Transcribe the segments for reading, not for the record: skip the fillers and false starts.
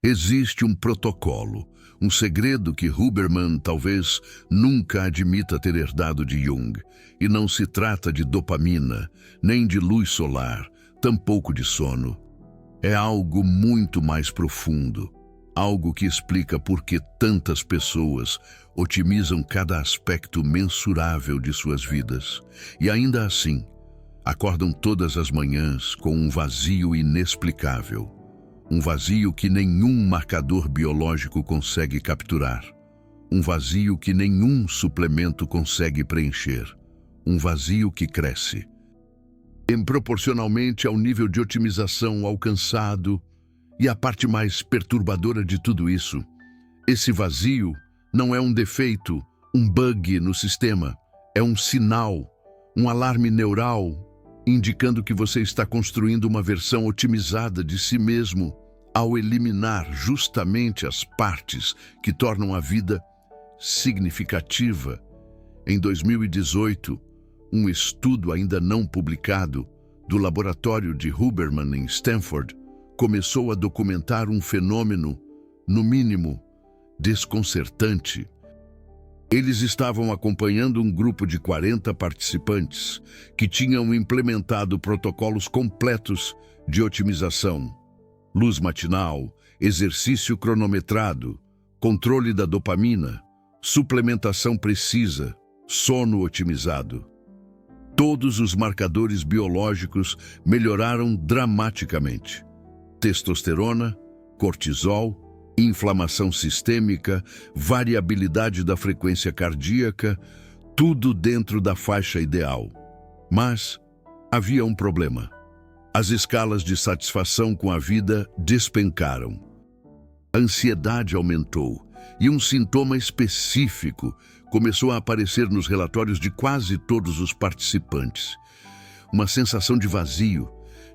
Existe um protocolo, um segredo que Huberman talvez nunca admita ter herdado de Jung. E não se trata de dopamina, nem de luz solar, tampouco de sono. É algo muito mais profundo, algo que explica por que tantas pessoas otimizam cada aspecto mensurável de suas vidas. E ainda assim, acordam todas as manhãs com um vazio inexplicável. Um vazio que nenhum marcador biológico consegue capturar. Um vazio que nenhum suplemento consegue preencher. Um vazio que cresce proporcionalmente ao nível de otimização alcançado. E a parte mais perturbadora de tudo isso, esse vazio não é um defeito, um bug no sistema. É um sinal, um alarme neural, indicando que você está construindo uma versão otimizada de si mesmo ao eliminar justamente as partes que tornam a vida significativa. Em 2018, um estudo ainda não publicado do laboratório de Huberman em Stanford começou a documentar um fenômeno, no mínimo, desconcertante. Eles estavam acompanhando um grupo de 40 participantes que tinham implementado protocolos completos de otimização: luz matinal, exercício cronometrado, controle da dopamina, suplementação precisa, sono otimizado. Todos os marcadores biológicos melhoraram dramaticamente. Testosterona, cortisol, inflamação sistêmica, variabilidade da frequência cardíaca, tudo dentro da faixa ideal. Mas havia um problema. As escalas de satisfação com a vida despencaram. A ansiedade aumentou e um sintoma específico começou a aparecer nos relatórios de quase todos os participantes. Uma sensação de vazio,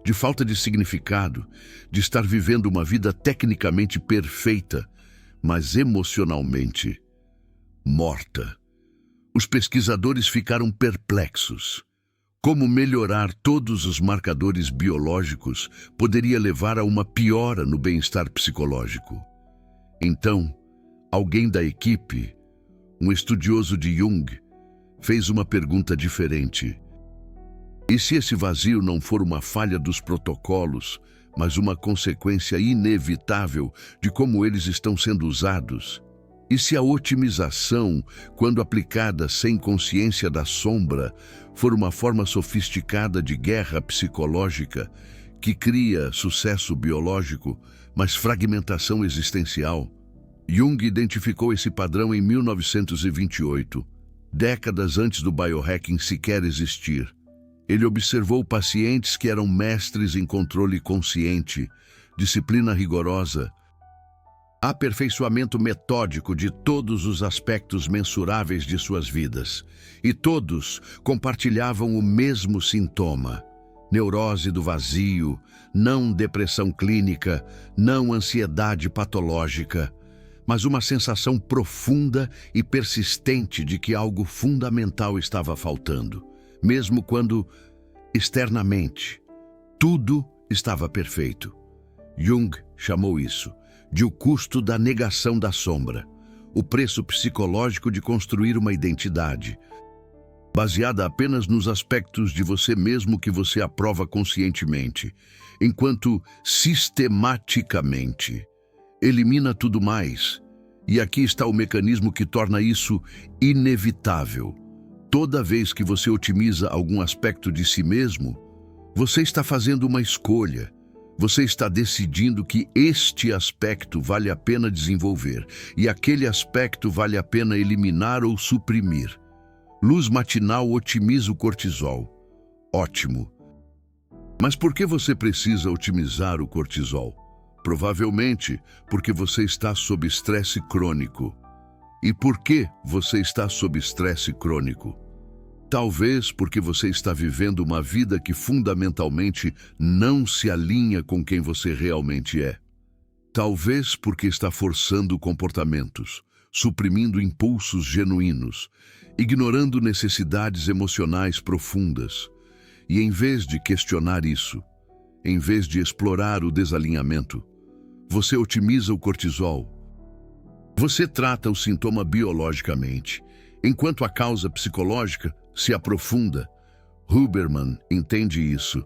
de falta de significado, de estar vivendo uma vida tecnicamente perfeita, mas emocionalmente morta. Os pesquisadores ficaram perplexos. Como melhorar todos os marcadores biológicos poderia levar a uma piora no bem-estar psicológico? Então, alguém da equipe, um estudioso de Jung, fez uma pergunta diferente. E se esse vazio não for uma falha dos protocolos, mas uma consequência inevitável de como eles estão sendo usados? E se a otimização, quando aplicada sem consciência da sombra, for uma forma sofisticada de guerra psicológica que cria sucesso biológico, mas fragmentação existencial? Jung identificou esse padrão em 1928, décadas antes do biohacking sequer existir. Ele observou pacientes que eram mestres em controle consciente, disciplina rigorosa, aperfeiçoamento metódico de todos os aspectos mensuráveis de suas vidas. E todos compartilhavam o mesmo sintoma: neurose do vazio, não depressão clínica, não ansiedade patológica, mas uma sensação profunda e persistente de que algo fundamental estava faltando, mesmo quando, externamente, tudo estava perfeito. Jung chamou isso de o custo da negação da sombra, o preço psicológico de construir uma identidade, baseada apenas nos aspectos de você mesmo que você aprova conscientemente, enquanto sistematicamente elimina tudo mais. E aqui está o mecanismo que torna isso inevitável. Toda vez que você otimiza algum aspecto de si mesmo, você está fazendo uma escolha. Você está decidindo que este aspecto vale a pena desenvolver e aquele aspecto vale a pena eliminar ou suprimir. Luz matinal otimiza o cortisol. Ótimo. Mas por que você precisa otimizar o cortisol? Provavelmente porque você está sob estresse crônico. E por que você está sob estresse crônico? Talvez porque você está vivendo uma vida que fundamentalmente não se alinha com quem você realmente é. Talvez porque está forçando comportamentos, suprimindo impulsos genuínos, ignorando necessidades emocionais profundas. E em vez de questionar isso, em vez de explorar o desalinhamento, Você otimiza o cortisol. Você trata o sintoma biologicamente, enquanto a causa psicológica se aprofunda. Huberman entende isso.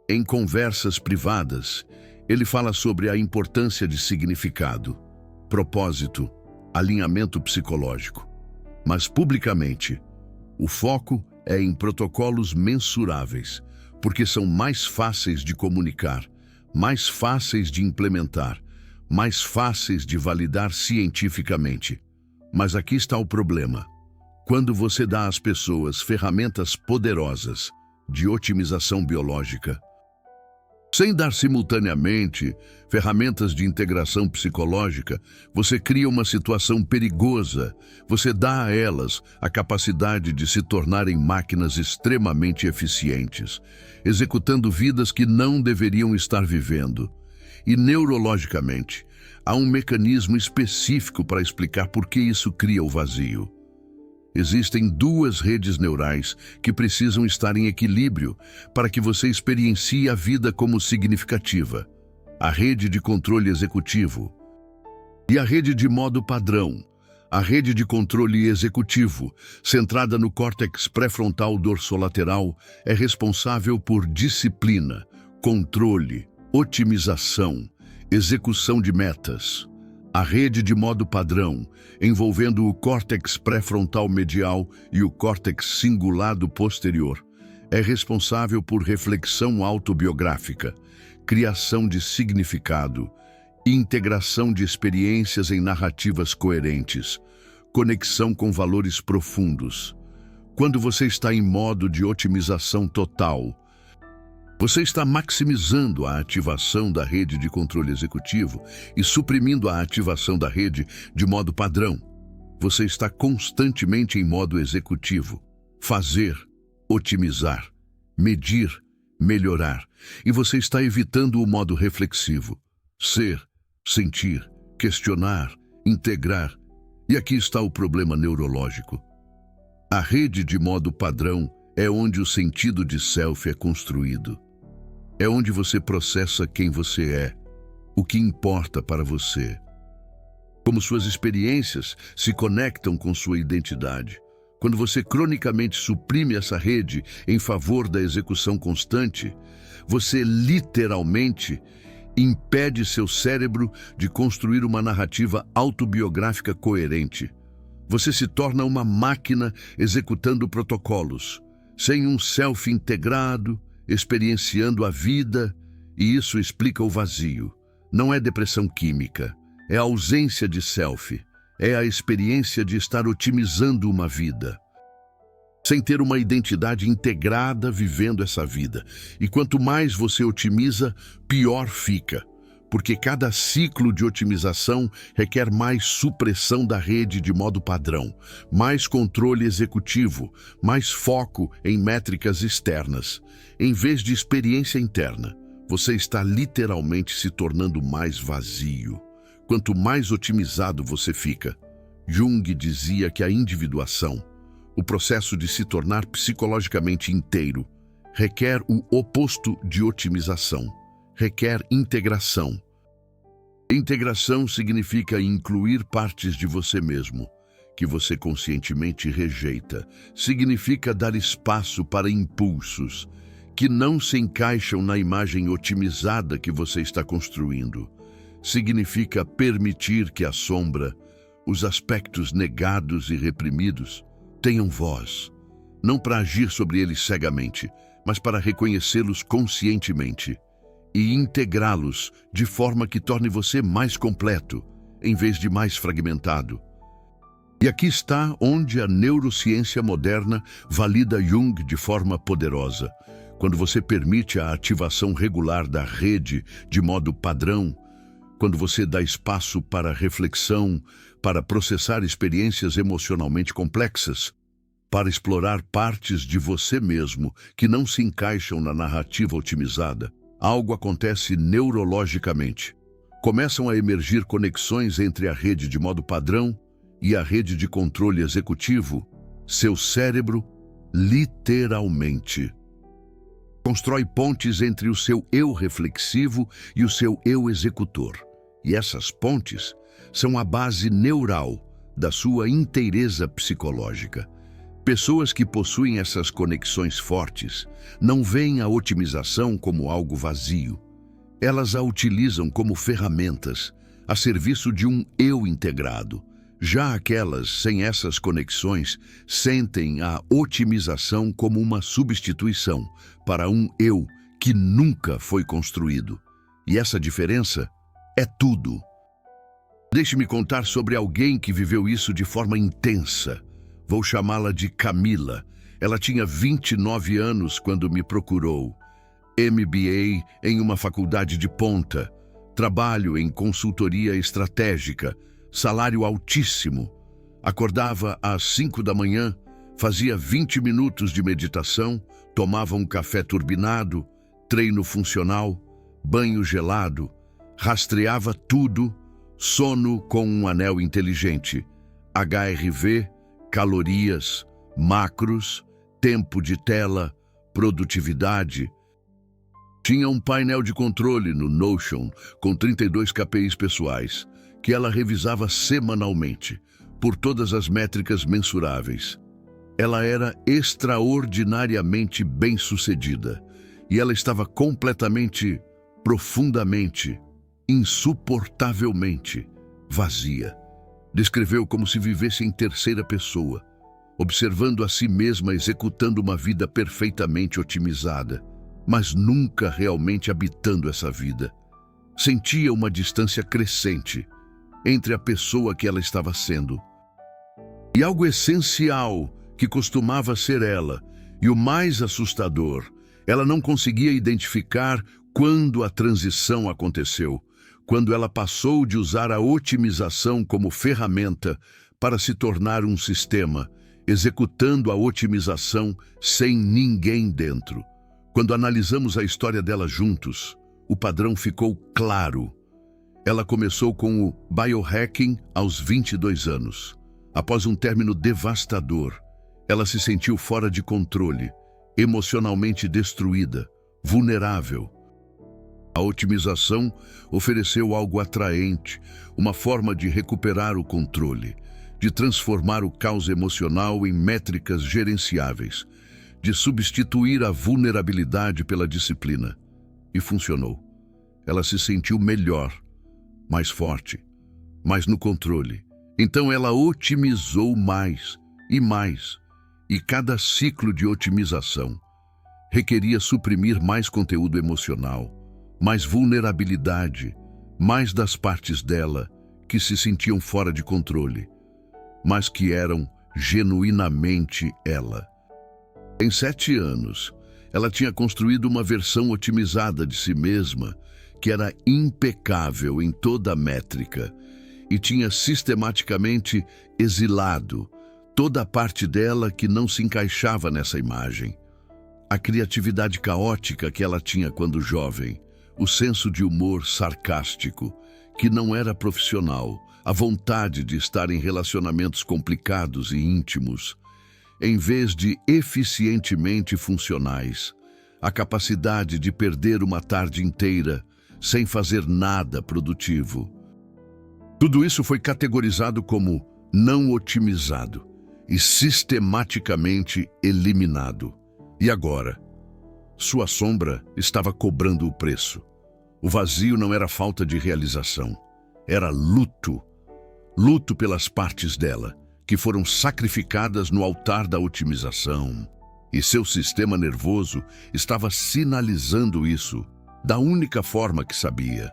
Em conversas privadas, ele fala sobre a importância de significado, propósito, alinhamento psicológico. Mas publicamente, o foco é em protocolos mensuráveis, porque são mais fáceis de comunicar, mais fáceis de implementar, mais fáceis de validar cientificamente. Mas aqui está o problema. Quando você dá às pessoas ferramentas poderosas de otimização biológica, sem dar simultaneamente ferramentas de integração psicológica, você cria uma situação perigosa. Você dá a elas a capacidade de se tornarem máquinas extremamente eficientes, executando vidas que não deveriam estar vivendo. E neurologicamente, há um mecanismo específico para explicar por que isso cria o vazio. Existem duas redes neurais que precisam estar em equilíbrio para que você experiencie a vida como significativa. A rede de controle executivo e a rede de modo padrão. A rede de controle executivo, centrada no córtex pré-frontal dorsolateral, é responsável por disciplina, controle, otimização, execução de metas. A rede de modo padrão, envolvendo o córtex pré-frontal medial e o córtex cingulado posterior, é responsável por reflexão autobiográfica, criação de significado, integração de experiências em narrativas coerentes, conexão com valores profundos. Quando você está em modo de otimização total, você está maximizando a ativação da rede de controle executivo e suprimindo a ativação da rede de modo padrão. Você está constantemente em modo executivo. Fazer, otimizar, medir, melhorar. E você está evitando o modo reflexivo. Ser, sentir, questionar, integrar. E aqui está o problema neurológico. A rede de modo padrão é onde o sentido de self é construído. É onde você processa quem você é, o que importa para você. Como suas experiências se conectam com sua identidade. Quando você cronicamente suprime essa rede em favor da execução constante, você literalmente impede seu cérebro de construir uma narrativa autobiográfica coerente. Você se torna uma máquina executando protocolos, sem um self integrado, experienciando a vida, e isso explica o vazio. Não é depressão química, é a ausência de self, é a experiência de estar otimizando uma vida, sem ter uma identidade integrada vivendo essa vida. E quanto mais você otimiza, pior fica, porque cada ciclo de otimização requer mais supressão da rede de modo padrão, mais controle executivo, mais foco em métricas externas. Em vez de experiência interna, você está literalmente se tornando mais vazio. Quanto mais otimizado você fica, Jung dizia que a individuação, o processo de se tornar psicologicamente inteiro, requer o oposto de otimização, requer integração. Integração significa incluir partes de você mesmo, que você conscientemente rejeita. Significa dar espaço para impulsos que não se encaixam na imagem otimizada que você está construindo. Significa permitir que a sombra, os aspectos negados e reprimidos, tenham voz, não para agir sobre eles cegamente, mas para reconhecê-los conscientemente e integrá-los de forma que torne você mais completo, em vez de mais fragmentado. E aqui está onde a neurociência moderna valida Jung de forma poderosa. Quando você permite a ativação regular da rede de modo padrão, quando você dá espaço para reflexão, para processar experiências emocionalmente complexas, para explorar partes de você mesmo que não se encaixam na narrativa otimizada, algo acontece neurologicamente. Começam a emergir conexões entre a rede de modo padrão e a rede de controle executivo. Seu cérebro, literalmente, constrói pontes entre o seu eu reflexivo e o seu eu executor. E essas pontes são a base neural da sua inteireza psicológica. Pessoas que possuem essas conexões fortes não veem a otimização como algo vazio. Elas a utilizam como ferramentas a serviço de um eu integrado. Já aquelas sem essas conexões sentem a otimização como uma substituição para um eu que nunca foi construído. E essa diferença é tudo. Deixe-me contar sobre alguém que viveu isso de forma intensa. Vou chamá-la de Camila. Ela tinha 29 anos quando me procurou. MBA em uma faculdade de ponta. Trabalho em consultoria estratégica. Salário altíssimo. Acordava às 5 da manhã, fazia 20 minutos de meditação, tomava um café turbinado, treino funcional, banho gelado, rastreava tudo, sono com um anel inteligente, HRV, calorias, macros, tempo de tela, produtividade. Tinha um painel de controle no Notion com 32 KPIs pessoais, que ela revisava semanalmente, por todas as métricas mensuráveis. Ela era extraordinariamente bem-sucedida, e ela estava completamente, profundamente, insuportavelmente vazia. Descreveu como se vivesse em terceira pessoa, observando a si mesma executando uma vida perfeitamente otimizada, mas nunca realmente habitando essa vida. Sentia uma distância crescente entre a pessoa que ela estava sendo e algo essencial que costumava ser ela, e o mais assustador, ela não conseguia identificar quando a transição aconteceu, quando ela passou de usar a otimização como ferramenta para se tornar um sistema, executando a otimização sem ninguém dentro. Quando analisamos a história dela juntos, o padrão ficou claro. Ela começou com o biohacking aos 22 anos. Após um término devastador, ela se sentiu fora de controle, emocionalmente destruída, vulnerável. A otimização ofereceu algo atraente, uma forma de recuperar o controle, de transformar o caos emocional em métricas gerenciáveis, de substituir a vulnerabilidade pela disciplina. E funcionou. Ela se sentiu melhor, mais forte, mais no controle. Então ela otimizou mais, e cada ciclo de otimização requeria suprimir mais conteúdo emocional, mais vulnerabilidade, mais das partes dela que se sentiam fora de controle, mas que eram genuinamente ela. Em 7 anos, ela tinha construído uma versão otimizada de si mesma que era impecável em toda a métrica e tinha sistematicamente exilado toda a parte dela que não se encaixava nessa imagem. A criatividade caótica que ela tinha quando jovem, o senso de humor sarcástico, que não era profissional, a vontade de estar em relacionamentos complicados e íntimos, em vez de eficientemente funcionais, a capacidade de perder uma tarde inteira sem fazer nada produtivo. Tudo isso foi categorizado como não otimizado e sistematicamente eliminado. E agora, sua sombra estava cobrando o preço. O vazio não era falta de realização, era luto. Luto pelas partes dela, que foram sacrificadas no altar da otimização. E seu sistema nervoso estava sinalizando isso da única forma que sabia,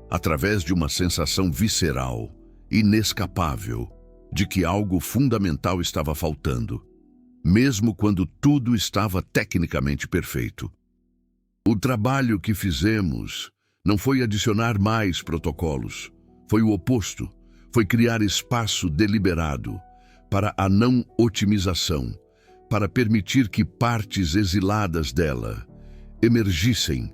através de uma sensação visceral, inescapável, de que algo fundamental estava faltando, mesmo quando tudo estava tecnicamente perfeito. O trabalho que fizemos não foi adicionar mais protocolos, foi o oposto, foi criar espaço deliberado para a não otimização, para permitir que partes exiladas dela emergissem.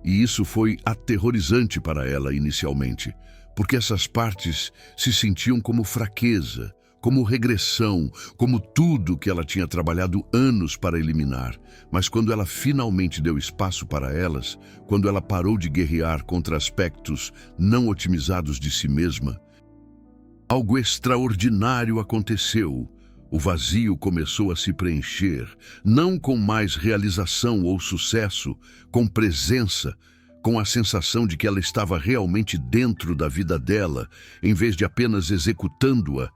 E isso foi aterrorizante para ela inicialmente, porque essas partes se sentiam como fraqueza, como regressão, como tudo que ela tinha trabalhado anos para eliminar. Mas quando ela finalmente deu espaço para elas, quando ela parou de guerrear contra aspectos não otimizados de si mesma, algo extraordinário aconteceu. O vazio começou a se preencher, não com mais realização ou sucesso, com presença, com a sensação de que ela estava realmente dentro da vida dela, em vez de apenas executando-a.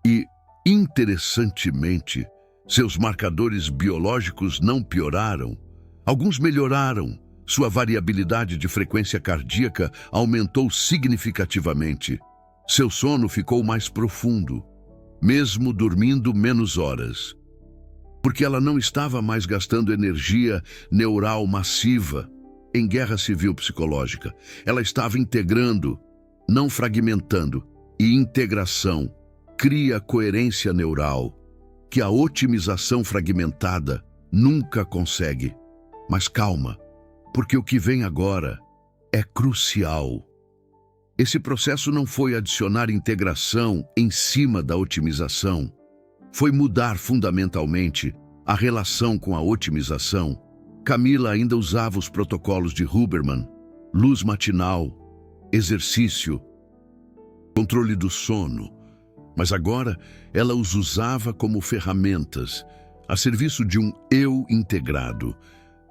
E, interessantemente, seus marcadores biológicos não pioraram. Alguns melhoraram. Sua variabilidade de frequência cardíaca aumentou significativamente. Seu sono ficou mais profundo, mesmo dormindo menos horas, porque ela não estava mais gastando energia neural massiva em guerra civil psicológica. Ela estava integrando, não fragmentando, e integração cria coerência neural, que a otimização fragmentada nunca consegue. Mas calma, porque o que vem agora é crucial. Esse processo não foi adicionar integração em cima da otimização. Foi mudar fundamentalmente a relação com a otimização. Camila ainda usava os protocolos de Huberman, luz matinal, exercício, controle do sono, mas agora ela os usava como ferramentas, a serviço de um eu integrado,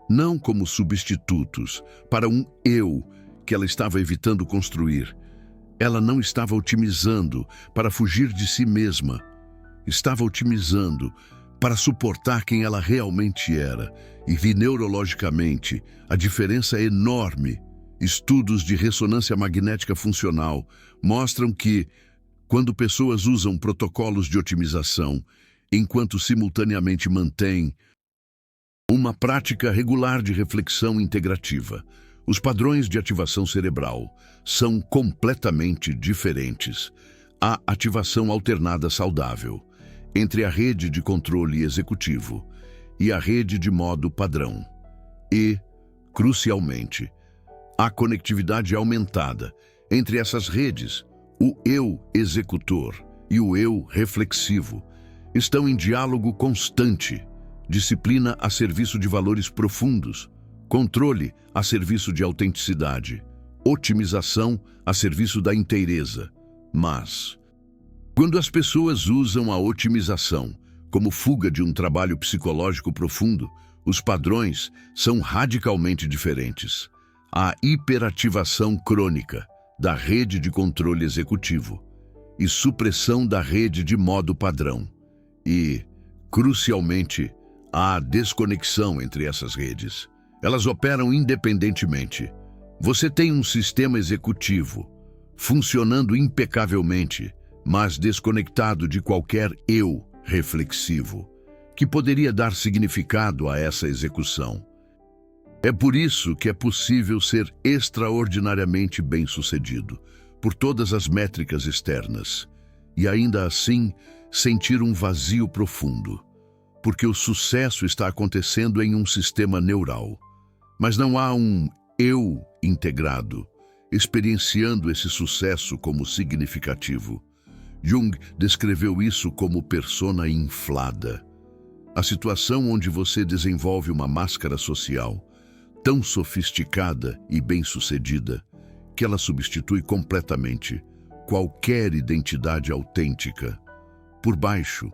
não como substitutos para um eu que ela estava evitando construir. Ela não estava otimizando para fugir de si mesma, estava otimizando para suportar quem ela realmente era. E vi neurologicamente, a diferença é enorme. Estudos de ressonância magnética funcional mostram que, quando pessoas usam protocolos de otimização, enquanto simultaneamente mantêm uma prática regular de reflexão integrativa, os padrões de ativação cerebral são completamente diferentes. Há ativação alternada saudável entre a rede de controle executivo e a rede de modo padrão. E, crucialmente, há conectividade aumentada entre essas redes. O eu executor e o eu reflexivo estão em diálogo constante, disciplina a serviço de valores profundos, controle a serviço de autenticidade, otimização a serviço da inteireza. Mas, quando as pessoas usam a otimização como fuga de um trabalho psicológico profundo, os padrões são radicalmente diferentes. A hiperativação crônica da rede de controle executivo e supressão da rede de modo padrão. E, crucialmente, há desconexão entre essas redes. Elas operam independentemente. Você tem um sistema executivo funcionando impecavelmente, mas desconectado de qualquer eu reflexivo, que poderia dar significado a essa execução. É por isso que é possível ser extraordinariamente bem-sucedido, por todas as métricas externas, e ainda assim sentir um vazio profundo, porque o sucesso está acontecendo em um sistema neural, mas não há um eu integrado, experienciando esse sucesso como significativo. Jung descreveu isso como persona inflada. A situação onde você desenvolve uma máscara social tão sofisticada e bem-sucedida que ela substitui completamente qualquer identidade autêntica. Por baixo,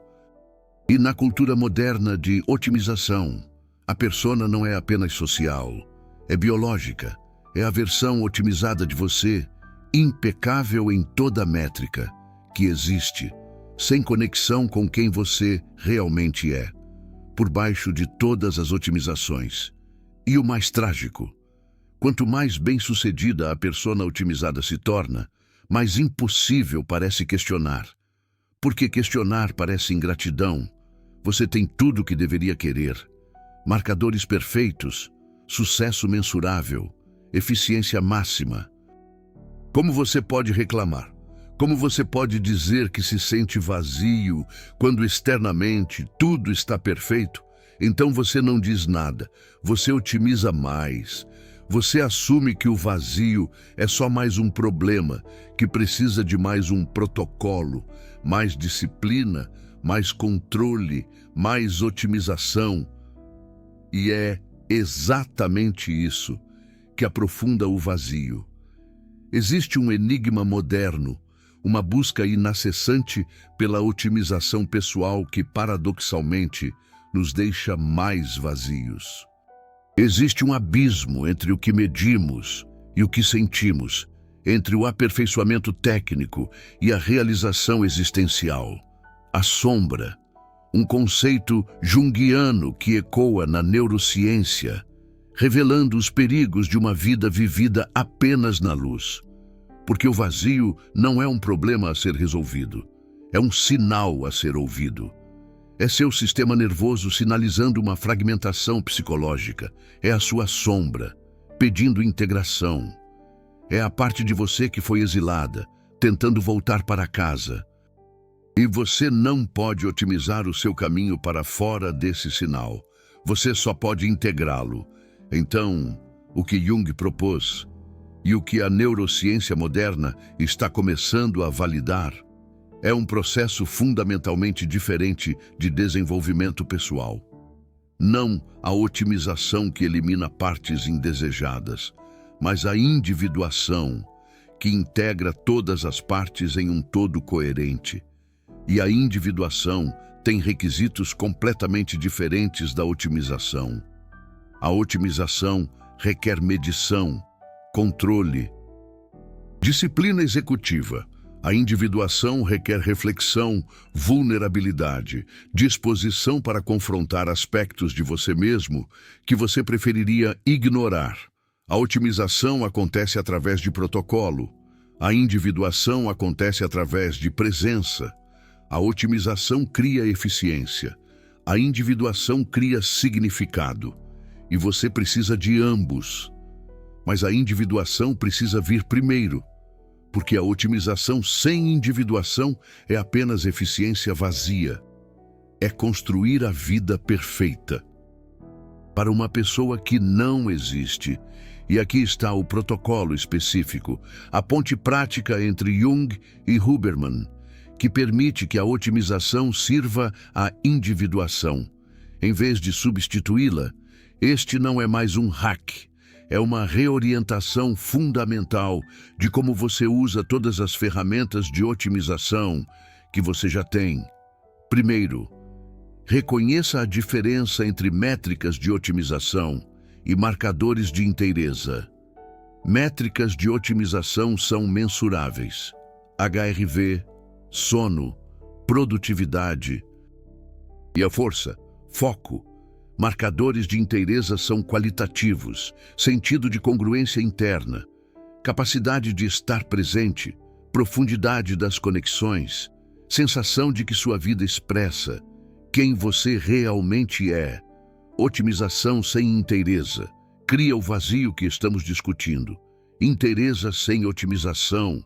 e na cultura moderna de otimização, a persona não é apenas social, é biológica, é a versão otimizada de você, impecável em toda métrica que existe, sem conexão com quem você realmente é, por baixo de todas as otimizações. E o mais trágico, quanto mais bem-sucedida a persona otimizada se torna, mais impossível parece questionar. Porque questionar parece ingratidão. Você tem tudo o que deveria querer. Marcadores perfeitos, sucesso mensurável, eficiência máxima. Como você pode reclamar? Como você pode dizer que se sente vazio quando externamente tudo está perfeito? Então você não diz nada, você otimiza mais, Você assume que o vazio é só mais um problema, que precisa de mais um protocolo, mais disciplina, mais controle, mais otimização. E é exatamente isso que aprofunda o vazio. Existe um enigma moderno, uma busca inacessante pela otimização pessoal que, paradoxalmente, nos deixa mais vazios. Existe um abismo entre o que medimos e o que sentimos, entre o aperfeiçoamento técnico e a realização existencial. A sombra, um conceito junguiano que ecoa na neurociência, revelando os perigos de uma vida vivida apenas na luz. Porque o vazio não é um problema a ser resolvido, é um sinal a ser ouvido. É seu sistema nervoso sinalizando uma fragmentação psicológica. É a sua sombra, pedindo integração. É a parte de você que foi exilada, tentando voltar para casa. E você não pode otimizar o seu caminho para fora desse sinal. Você só pode integrá-lo. Então, o que Jung propôs e o que a neurociência moderna está começando a validar é um processo fundamentalmente diferente de desenvolvimento pessoal. Não a otimização que elimina partes indesejadas, mas a individuação que integra todas as partes em um todo coerente. E a individuação tem requisitos completamente diferentes da otimização. A otimização requer medição, controle, disciplina executiva. A individuação requer reflexão, vulnerabilidade, disposição para confrontar aspectos de você mesmo que você preferiria ignorar. A otimização acontece através de protocolo. A individuação acontece através de presença. A otimização cria eficiência. A individuação cria significado. E você precisa de ambos. Mas a individuação precisa vir primeiro. Porque a otimização sem individuação é apenas eficiência vazia. É construir a vida perfeita para uma pessoa que não existe. E aqui está o protocolo específico, a ponte prática entre Jung e Huberman, que permite que a otimização sirva à individuação. Em vez de substituí-la, este não é mais um hack. É uma reorientação fundamental de como você usa todas as ferramentas de otimização que você já tem. Primeiro, reconheça a diferença entre métricas de otimização e marcadores de inteireza. Métricas de otimização são mensuráveis. HRV, sono, produtividade e a força, foco. Marcadores de inteireza são qualitativos, sentido de congruência interna, capacidade de estar presente, profundidade das conexões, sensação de que sua vida expressa quem você realmente é. Otimização sem inteireza cria o vazio que estamos discutindo. Inteireza sem otimização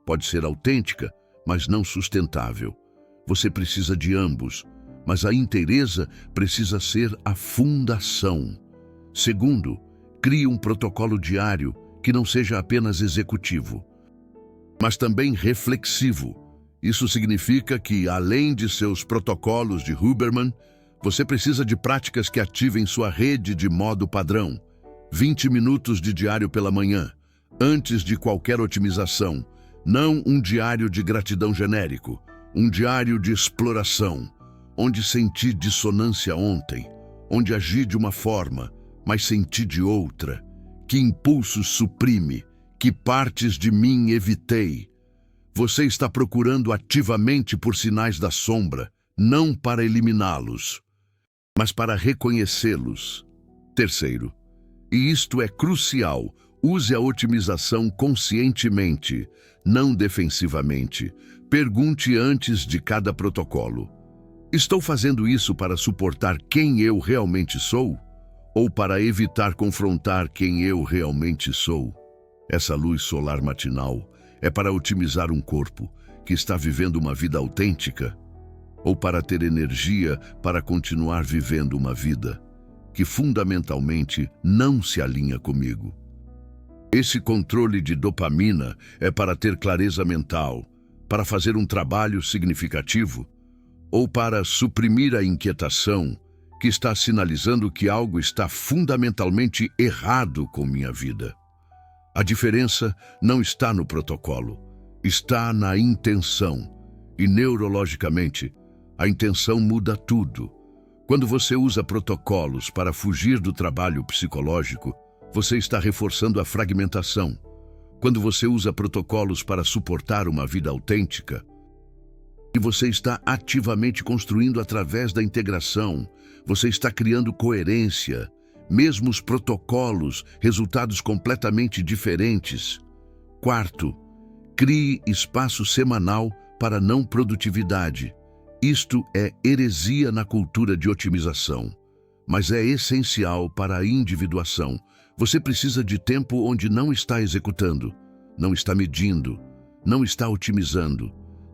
pode ser autêntica, mas não sustentável. Você precisa de ambos. Mas a inteireza precisa ser a fundação. Segundo, crie um protocolo diário que não seja apenas executivo, mas também reflexivo. Isso significa que, além de seus protocolos de Huberman, você precisa de práticas que ativem sua rede de modo padrão. 20 minutos de diário pela manhã, antes de qualquer otimização. Não um diário de gratidão genérico, um diário de exploração. Onde senti dissonância ontem, onde agi de uma forma, mas senti de outra, que impulsos suprime, que partes de mim evitei. Você está procurando ativamente por sinais da sombra, não para eliminá-los, mas para reconhecê-los. Terceiro, e isto é crucial, use a otimização conscientemente, não defensivamente. Pergunte antes de cada protocolo. Estou fazendo isso para suportar quem eu realmente sou? Ou para evitar confrontar quem eu realmente sou? Essa luz solar matinal é para otimizar um corpo que está vivendo uma vida autêntica? Ou para ter energia para continuar vivendo uma vida que fundamentalmente não se alinha comigo? Esse controle de dopamina é para ter clareza mental, para fazer um trabalho significativo ou para suprimir a inquietação que está sinalizando que algo está fundamentalmente errado com minha vida. A diferença não está no protocolo, está na intenção. E neurologicamente, a intenção muda tudo. Quando você usa protocolos para fugir do trabalho psicológico, você está reforçando a fragmentação. Quando você usa protocolos para suportar uma vida autêntica, e você está ativamente construindo através da integração, você está criando coerência, mesmo os protocolos, resultados completamente diferentes. Quarto, crie espaço semanal para não produtividade. Isto é heresia na cultura de otimização, mas é essencial para a individuação. Você precisa de tempo onde não está executando, não está medindo, não está otimizando.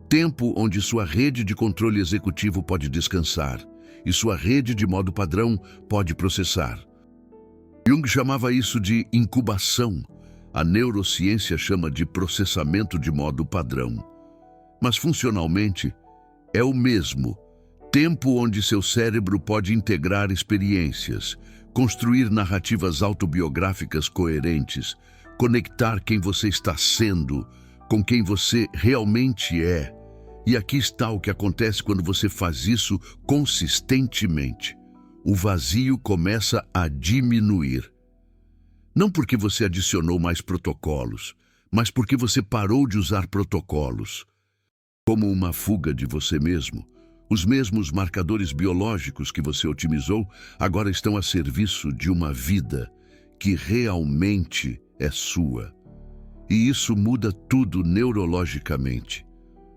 Tempo onde sua rede de controle executivo pode descansar e sua rede de modo padrão pode processar. Jung chamava isso de incubação. A neurociência chama de processamento de modo padrão. Mas funcionalmente, é o mesmo. Tempo onde seu cérebro pode integrar experiências, construir narrativas autobiográficas coerentes, conectar quem você está sendo com quem você realmente é. E aqui está o que acontece quando você faz isso consistentemente. O vazio começa a diminuir. Não porque você adicionou mais protocolos, mas porque você parou de usar protocolos. Como uma fuga de você mesmo, os mesmos marcadores biológicos que você otimizou agora estão a serviço de uma vida que realmente é sua. E isso muda tudo neurologicamente,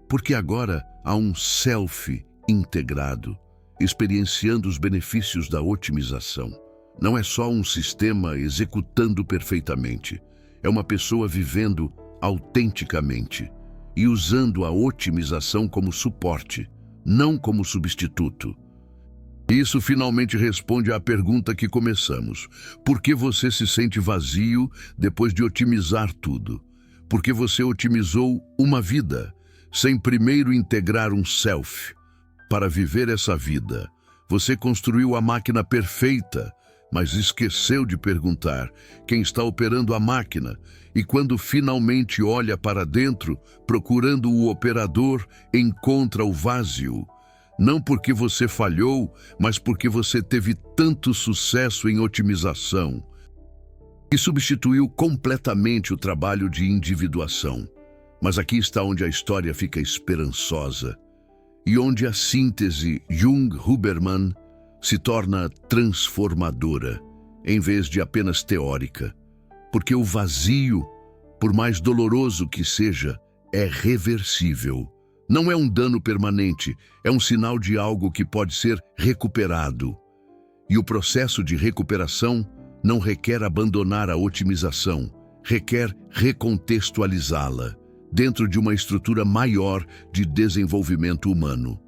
porque agora há um self integrado, experienciando os benefícios da otimização. Não é só um sistema executando perfeitamente, é uma pessoa vivendo autenticamente e usando a otimização como suporte, não como substituto. Isso finalmente responde à pergunta que começamos. Por que você se sente vazio depois de otimizar tudo? Porque você otimizou uma vida, sem primeiro integrar um self. Para viver essa vida, você construiu a máquina perfeita, mas esqueceu de perguntar quem está operando a máquina, e quando finalmente olha para dentro, procurando o operador, encontra o vazio. Não porque você falhou, mas porque você teve tanto sucesso em otimização, que substituiu completamente o trabalho de individuação. Mas aqui está onde a história fica esperançosa, e onde a síntese Jung-Huberman se torna transformadora, em vez de apenas teórica. Porque o vazio, por mais doloroso que seja, é reversível. Não é um dano permanente, é um sinal de algo que pode ser recuperado. E o processo de recuperação não requer abandonar a otimização, requer recontextualizá-la dentro de uma estrutura maior de desenvolvimento humano.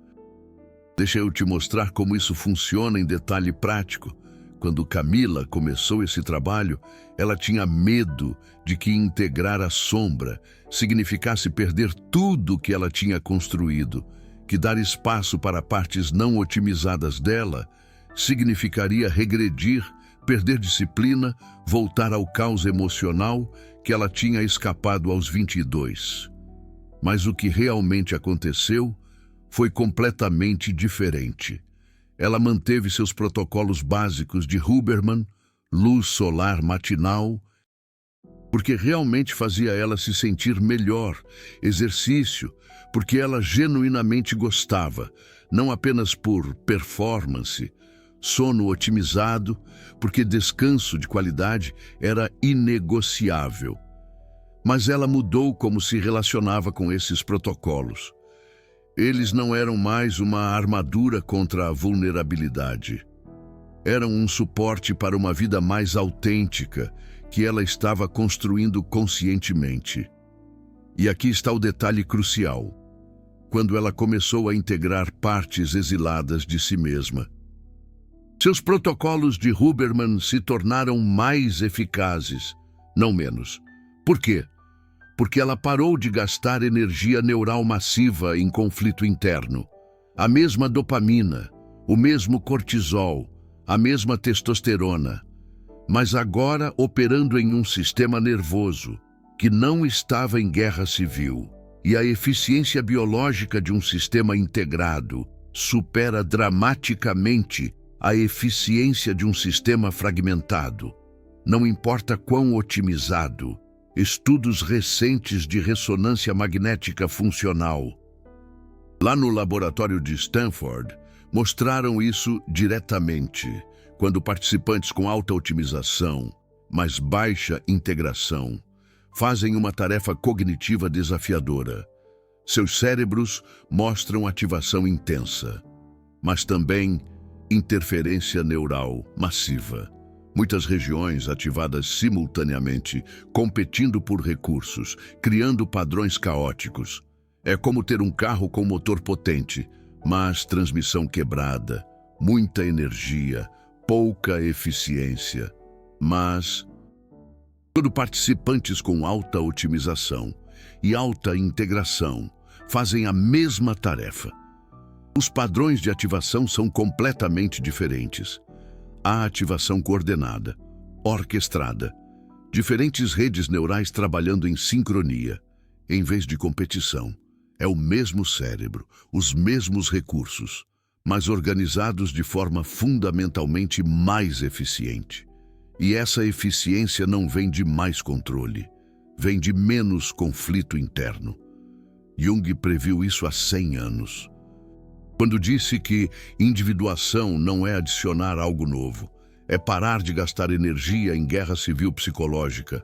Deixa eu te mostrar como isso funciona em detalhe prático. Quando Camila começou esse trabalho, ela tinha medo de que integrar a sombra significasse perder tudo que ela tinha construído, que dar espaço para partes não otimizadas dela significaria regredir, perder disciplina, voltar ao caos emocional que ela tinha escapado aos 22. Mas o que realmente aconteceu foi completamente diferente. Ela manteve seus protocolos básicos de Huberman, luz solar matinal, porque realmente fazia ela se sentir melhor, exercício, porque ela genuinamente gostava, não apenas por performance, sono otimizado, porque descanso de qualidade era inegociável. Mas ela mudou como se relacionava com esses protocolos. Eles não eram mais uma armadura contra a vulnerabilidade. Eram um suporte para uma vida mais autêntica que ela estava construindo conscientemente. E aqui está o detalhe crucial. Quando ela começou a integrar partes exiladas de si mesma, seus protocolos de Huberman se tornaram mais eficazes, não menos. Por quê? Porque ela parou de gastar energia neural massiva em conflito interno. A mesma dopamina, o mesmo cortisol, a mesma testosterona, mas agora operando em um sistema nervoso que não estava em guerra civil. E a eficiência biológica de um sistema integrado supera dramaticamente a eficiência de um sistema fragmentado. Não importa quão otimizado. Estudos recentes de ressonância magnética funcional, lá no laboratório de Stanford, mostraram isso diretamente, quando participantes com alta otimização, mas baixa integração, fazem uma tarefa cognitiva desafiadora. Seus cérebros mostram ativação intensa, mas também interferência neural massiva. Muitas regiões ativadas simultaneamente, competindo por recursos, criando padrões caóticos. É como ter um carro com motor potente, mas transmissão quebrada, muita energia, pouca eficiência. Mas quando participantes com alta otimização e alta integração fazem a mesma tarefa, os padrões de ativação são completamente diferentes. Há ativação coordenada, orquestrada, diferentes redes neurais trabalhando em sincronia, em vez de competição. É o mesmo cérebro, os mesmos recursos, mas organizados de forma fundamentalmente mais eficiente. E essa eficiência não vem de mais controle, vem de menos conflito interno. Jung previu isso há 100 anos. Quando disse que individuação não é adicionar algo novo, é parar de gastar energia em guerra civil psicológica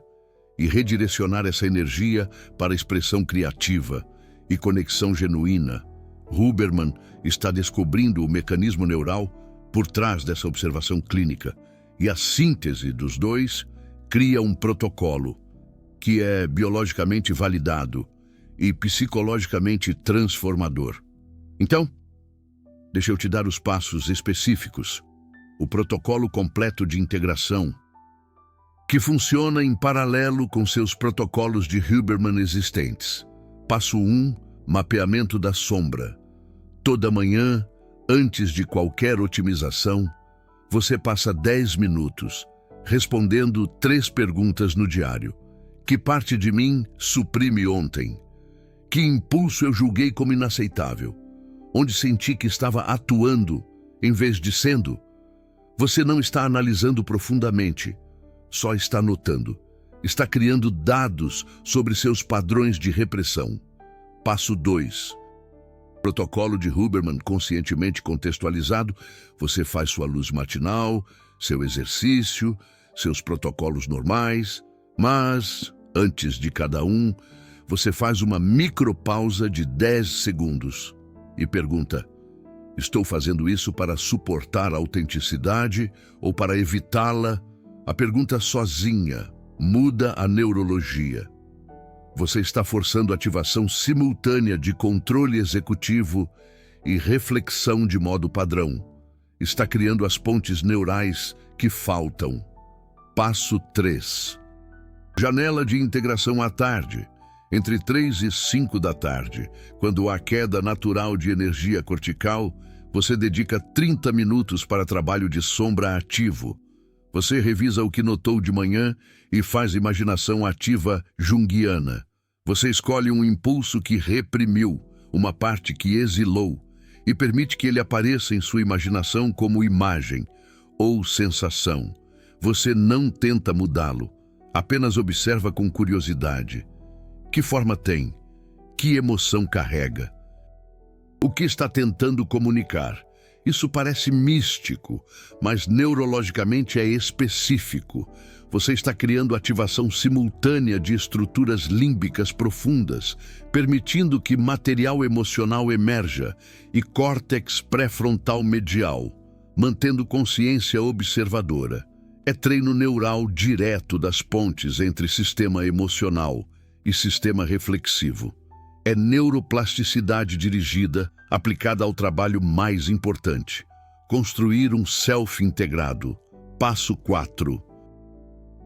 e redirecionar essa energia para expressão criativa e conexão genuína. Huberman está descobrindo o mecanismo neural por trás dessa observação clínica, e a síntese dos dois cria um protocolo que é biologicamente validado e psicologicamente transformador. Então, deixa eu te dar os passos específicos. O protocolo completo de integração, que funciona em paralelo com seus protocolos de Huberman existentes. Passo 1, mapeamento da sombra. Toda manhã, antes de qualquer otimização, você passa 10 minutos respondendo 3 perguntas no diário. Que parte de mim suprime ontem? Que impulso eu julguei como inaceitável? Onde senti que estava atuando em vez de sendo? Você não está analisando profundamente, só está notando. Está criando dados sobre seus padrões de repressão. Passo 2. Protocolo de Huberman conscientemente contextualizado. Você faz sua luz matinal, seu exercício, seus protocolos normais, mas, antes de cada um, você faz uma micropausa de 10 segundos e pergunta: estou fazendo isso para suportar a autenticidade ou para evitá-la? A pergunta sozinha muda a neurologia. Você está forçando a ativação simultânea de controle executivo e reflexão de modo padrão. Está criando as pontes neurais que faltam. Passo 3. Janela de integração à tarde. Entre 3 e 5 da tarde, quando há queda natural de energia cortical, você dedica 30 minutos para trabalho de sombra ativo. Você revisa o que notou de manhã e faz imaginação ativa junguiana. Você escolhe um impulso que reprimiu, uma parte que exilou, e permite que ele apareça em sua imaginação como imagem ou sensação. Você não tenta mudá-lo, apenas observa com curiosidade. Que forma tem? Que emoção carrega? O que está tentando comunicar? Isso parece místico, mas neurologicamente é específico. Você está criando ativação simultânea de estruturas límbicas profundas, permitindo que material emocional emerja, e córtex pré-frontal medial, mantendo consciência observadora. É treino neural direto das pontes entre sistema emocional e sistema reflexivo. É neuroplasticidade dirigida, aplicada ao trabalho mais importante: construir um self integrado. Passo 4.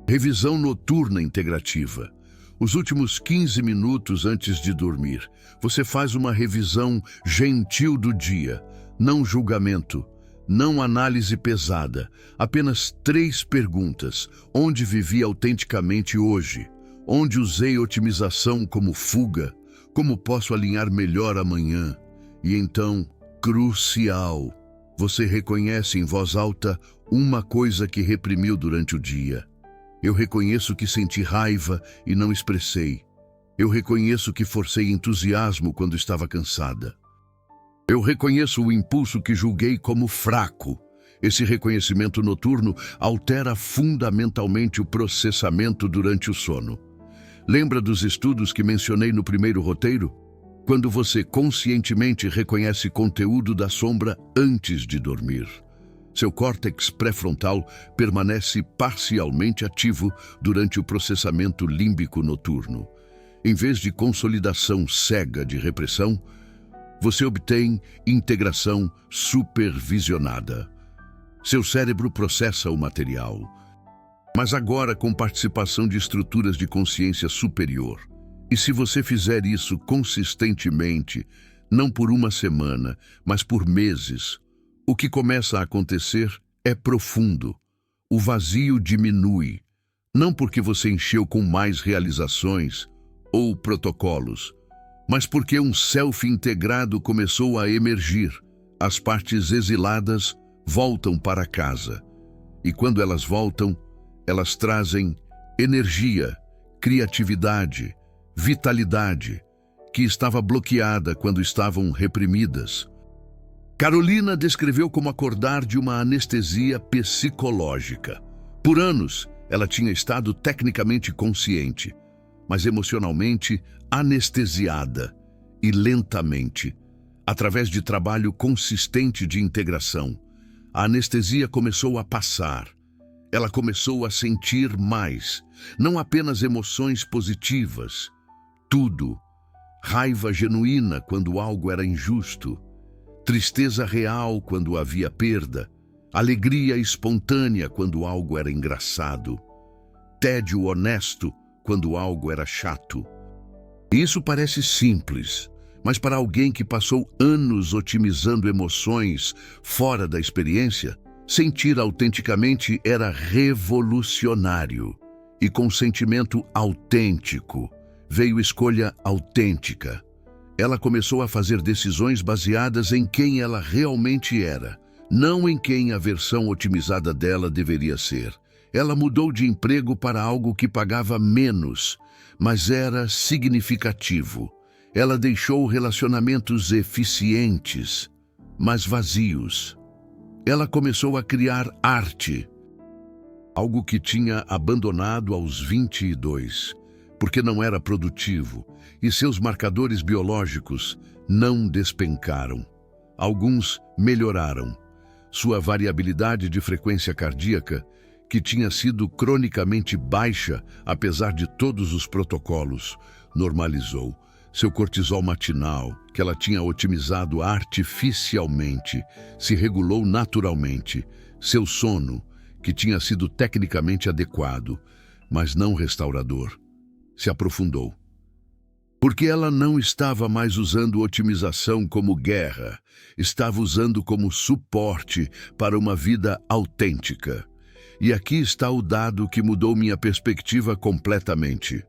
Revisão noturna integrativa. Os últimos 15 minutos antes de dormir, você faz uma revisão gentil do dia, não julgamento, não análise pesada, apenas 3 perguntas. Onde vivi autenticamente hoje? Onde usei otimização como fuga? Como posso alinhar melhor amanhã? E então, crucial, você reconhece em voz alta uma coisa que reprimiu durante o dia. Eu reconheço que senti raiva e não expressei. Eu reconheço que forcei entusiasmo quando estava cansada. Eu reconheço o impulso que julguei como fraco. Esse reconhecimento noturno altera fundamentalmente o processamento durante o sono. Lembra dos estudos que mencionei no primeiro roteiro? Quando você conscientemente reconhece conteúdo da sombra antes de dormir, seu córtex pré-frontal permanece parcialmente ativo durante o processamento límbico noturno. Em vez de consolidação cega de repressão, você obtém integração supervisionada. Seu cérebro processa o material, mas agora com participação de estruturas de consciência superior. E se você fizer isso consistentemente, não por uma semana, mas por meses, o que começa a acontecer é profundo. O vazio diminui, não porque você encheu com mais realizações ou protocolos, mas porque um self integrado começou a emergir. As partes exiladas voltam para casa. E quando elas voltam, elas trazem energia, criatividade, vitalidade, que estava bloqueada quando estavam reprimidas. Carolina descreveu como acordar de uma anestesia psicológica. Por anos, ela tinha estado tecnicamente consciente, mas emocionalmente anestesiada, e lentamente, através de trabalho consistente de integração, a anestesia começou a passar. Ela começou a sentir mais, não apenas emoções positivas, tudo. Raiva genuína quando algo era injusto, tristeza real quando havia perda, alegria espontânea quando algo era engraçado, tédio honesto quando algo era chato. Isso parece simples, mas para alguém que passou anos otimizando emoções fora da experiência, sentir autenticamente era revolucionário. E com sentimento autêntico, veio escolha autêntica. Ela começou a fazer decisões baseadas em quem ela realmente era, não em quem a versão otimizada dela deveria ser. Ela mudou de emprego para algo que pagava menos, mas era significativo. Ela deixou relacionamentos eficientes, mas vazios. Ela começou a criar arte, algo que tinha abandonado aos 22, porque não era produtivo, e seus marcadores biológicos não despencaram. Alguns melhoraram. Sua variabilidade de frequência cardíaca, que tinha sido cronicamente baixa, apesar de todos os protocolos, normalizou. Seu cortisol matinal, que ela tinha otimizado artificialmente, se regulou naturalmente. Seu sono, que tinha sido tecnicamente adequado, mas não restaurador, se aprofundou. Porque ela não estava mais usando otimização como guerra, estava usando como suporte para uma vida autêntica. E aqui está o dado que mudou minha perspectiva completamente.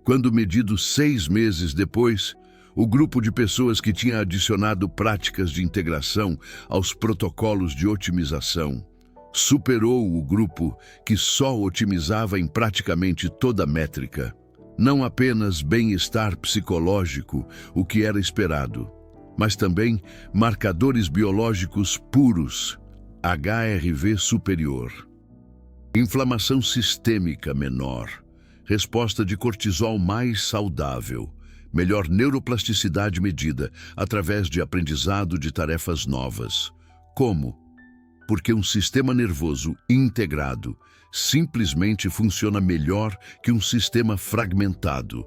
Quando medido 6 meses depois, o grupo de pessoas que tinha adicionado práticas de integração aos protocolos de otimização superou o grupo que só otimizava em praticamente toda métrica. Não apenas bem-estar psicológico, o que era esperado, mas também marcadores biológicos puros, HRV superior, inflamação sistêmica menor, resposta de cortisol mais saudável, melhor neuroplasticidade medida através de aprendizado de tarefas novas. Como? Porque um sistema nervoso integrado simplesmente funciona melhor que um sistema fragmentado.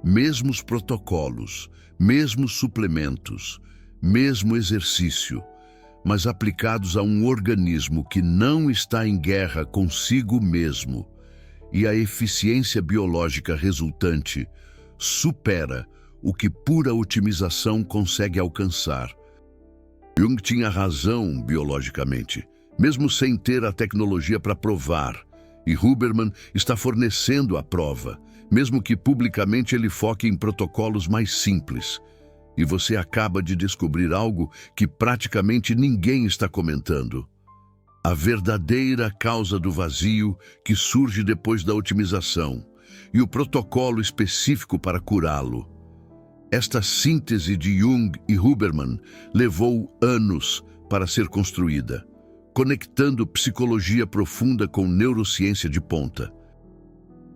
Mesmos protocolos, mesmos suplementos, mesmo exercício, mas aplicados a um organismo que não está em guerra consigo mesmo. e a eficiência biológica resultante supera o que pura otimização consegue alcançar. Jung tinha razão biologicamente, mesmo sem ter a tecnologia para provar, e Huberman está fornecendo a prova, mesmo que publicamente ele foque em protocolos mais simples. E você acaba de descobrir algo que praticamente ninguém está comentando. A verdadeira causa do vazio que surge depois da otimização e o protocolo específico para curá-lo. Esta síntese de Jung e Huberman levou anos para ser construída, conectando psicologia profunda com neurociência de ponta,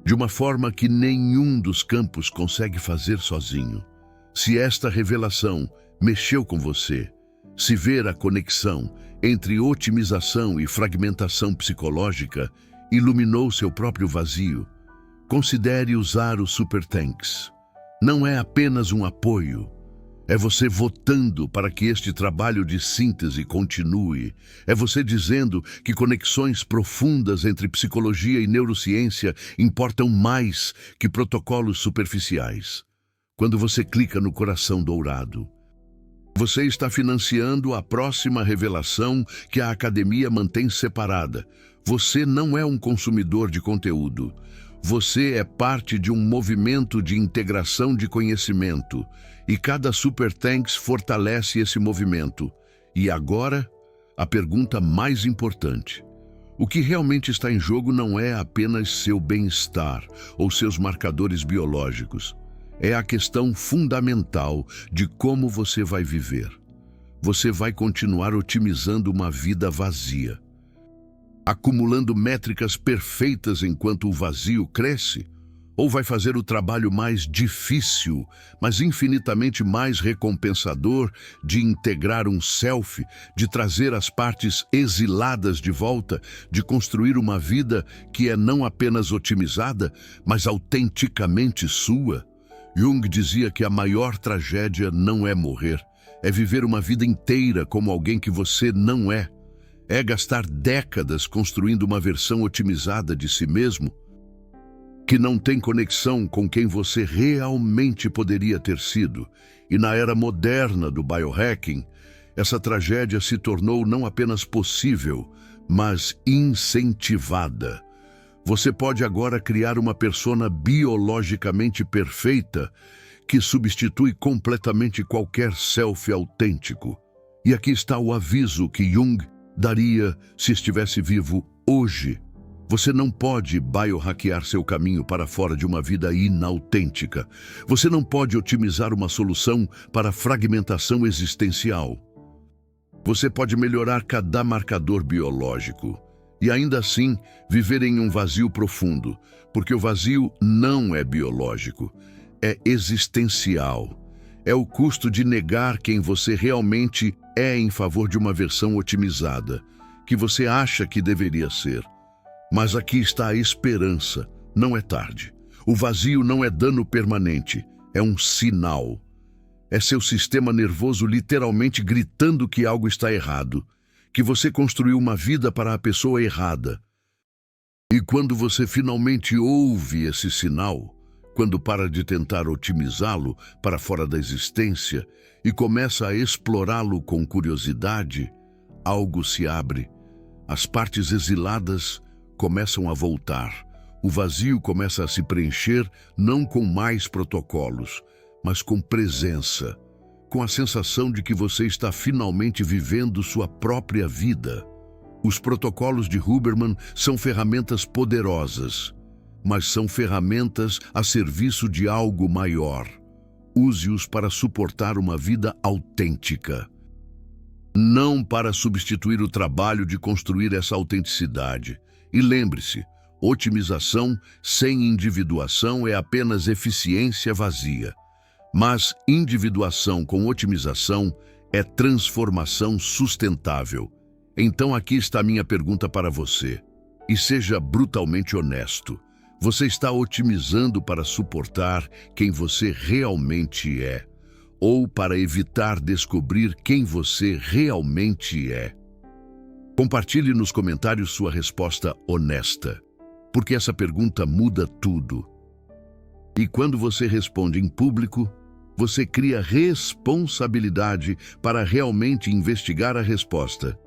de uma forma que nenhum dos campos consegue fazer sozinho. Se esta revelação mexeu com você, se ver a conexão entre otimização e fragmentação psicológica iluminou seu próprio vazio, considere usar o SuperTanks. Não é apenas um apoio, é você votando para que este trabalho de síntese continue. É você dizendo que conexões profundas entre psicologia e neurociência importam mais que protocolos superficiais. Quando você clica no coração dourado, você está financiando a próxima revelação que a academia mantém separada. Você não é um consumidor de conteúdo. Você é parte de um movimento de integração de conhecimento, e cada SuperTanks fortalece esse movimento. E agora, a pergunta mais importante. O que realmente está em jogo não é apenas seu bem-estar ou seus marcadores biológicos. É a questão fundamental de como você vai viver. Você vai continuar otimizando uma vida vazia, acumulando métricas perfeitas enquanto o vazio cresce? Ou vai fazer o trabalho mais difícil, mas infinitamente mais recompensador de integrar um self, de trazer as partes exiladas de volta, de construir uma vida que é não apenas otimizada, mas autenticamente sua? Jung dizia que a maior tragédia não é morrer, é viver uma vida inteira como alguém que você não é. É gastar décadas construindo uma versão otimizada de si mesmo, que não tem conexão com quem você realmente poderia ter sido. E na era moderna do biohacking, essa tragédia se tornou não apenas possível, mas incentivada. Você pode agora criar uma persona biologicamente perfeita que substitui completamente qualquer self autêntico. E aqui está o aviso que Jung daria se estivesse vivo hoje. Você não pode biohackear seu caminho para fora de uma vida inautêntica. Você não pode otimizar uma solução para fragmentação existencial. Você pode melhorar cada marcador biológico e ainda assim viver em um vazio profundo, porque o vazio não é biológico, é existencial. É o custo de negar quem você realmente é em favor de uma versão otimizada, que você acha que deveria ser. Mas aqui está a esperança, não é tarde. O vazio não é dano permanente, é um sinal. É seu sistema nervoso literalmente gritando que algo está errado, que você construiu uma vida para a pessoa errada. E quando você finalmente ouve esse sinal, quando para de tentar otimizá-lo para fora da existência e começa a explorá-lo com curiosidade, algo se abre. As partes exiladas começam a voltar. O vazio começa a se preencher não com mais protocolos, mas com presença, com a sensação de que você está finalmente vivendo sua própria vida. Os protocolos de Huberman são ferramentas poderosas, mas são ferramentas a serviço de algo maior. Use-os para suportar uma vida autêntica, não para substituir o trabalho de construir essa autenticidade. E lembre-se, otimização sem individuação é apenas eficiência vazia. Mas individuação com otimização é transformação sustentável. Então aqui está a minha pergunta para você. E seja brutalmente honesto. Você está otimizando para suportar quem você realmente é, ou para evitar descobrir quem você realmente é? Compartilhe nos comentários sua resposta honesta. porque essa pergunta muda tudo. E quando você responde em público, você cria responsabilidade para realmente investigar a resposta.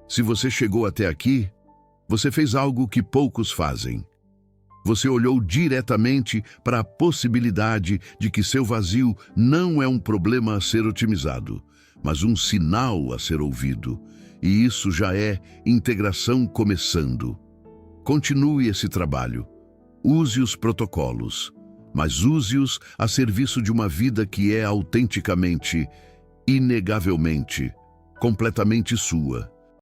Se você chegou até aqui, você fez algo que poucos fazem. Você olhou diretamente para a possibilidade de que seu vazio não é um problema a ser otimizado, mas um sinal a ser ouvido. E isso já é integração começando. Continue esse trabalho. Use os protocolos, mas use-os a serviço de uma vida que é autenticamente, inegavelmente, completamente sua.